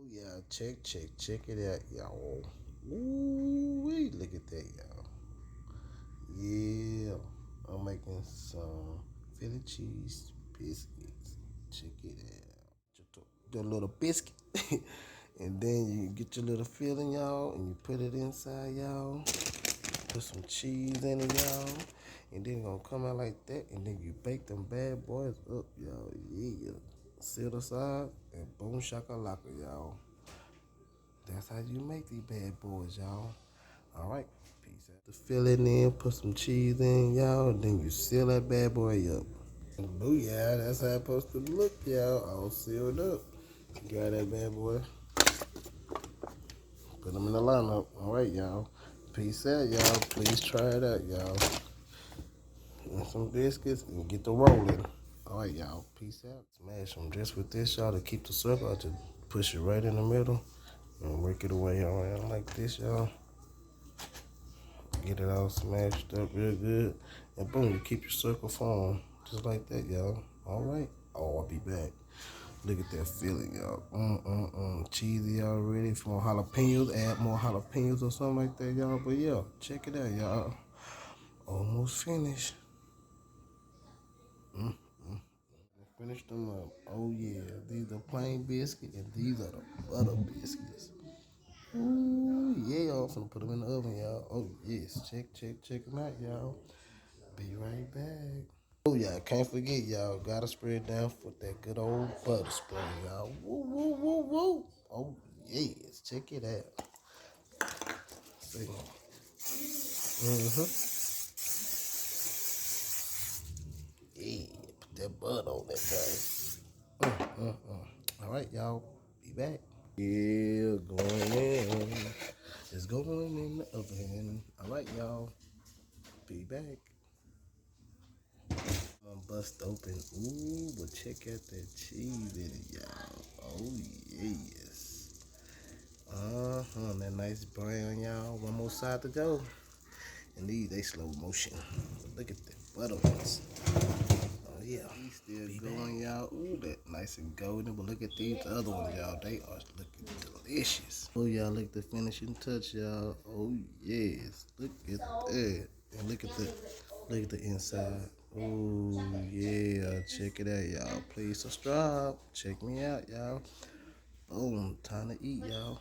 Oh yeah, check it out, y'all. Ooh, wait, look at that, y'all. Yeah, I'm making some Philly cheese biscuits. Check it out. The little biscuit. And then you get your little filling, y'all, and you put it inside, y'all. Put some cheese in it, y'all. And then it's gonna come out like that. And then you bake them bad boys up, y'all. Yeah. Sit aside and boom shakalaka, y'all. That's how you make these bad boys, y'all. Alright. Peace out. To fill it in, put some cheese in, y'all. Then you seal that bad boy up. Booyah, that's how it's supposed to look, y'all. All sealed up. Grab that bad boy. Put them in the lineup. Alright, y'all. Peace out, y'all. Please try it out, y'all. And some biscuits and get the rolling. Alright, y'all. Peace out. Smash them just with this, y'all, to keep the circle. I just push it right in the middle and work it away around like this, y'all. Get it all smashed up real good. And boom, you keep your circle form. Just like that, y'all. Alright. Oh, I'll be back. Look at that filling, y'all. Cheesy already. If you want jalapenos, add more jalapenos or something like that, y'all. But yeah, check it out, y'all. Almost finished. Finish them up. Oh yeah, these are plain biscuit and these are the butter biscuits. Ooh yeah, y'all finna put them in the oven, y'all. Oh yes, check them out, y'all. Be right back. Oh yeah, can't forget, y'all. Gotta spray it down for that good old butter spray, y'all. Woo woo woo woo. Oh yes, check it out. See. Yeah, put that butter on that thing. All right, y'all. Be back. Yeah, going in. It's going in the oven. All right, y'all. Be back. I'm gonna bust open. Ooh, but check out that cheese in it, y'all. Oh, yes. That nice brown, y'all. One more side to go. And these, they slow motion. Look at the butter ones. Oh, yeah. These still going, y'all. Ooh, that nice and golden. But look at these other ones, y'all. They are looking delicious. Oh, y'all, look at the finishing touch, y'all. Oh, yes. Look at that. And look at the inside. Oh, yeah. Check it out, y'all. Please subscribe. Check me out, y'all. Boom. Time to eat, y'all.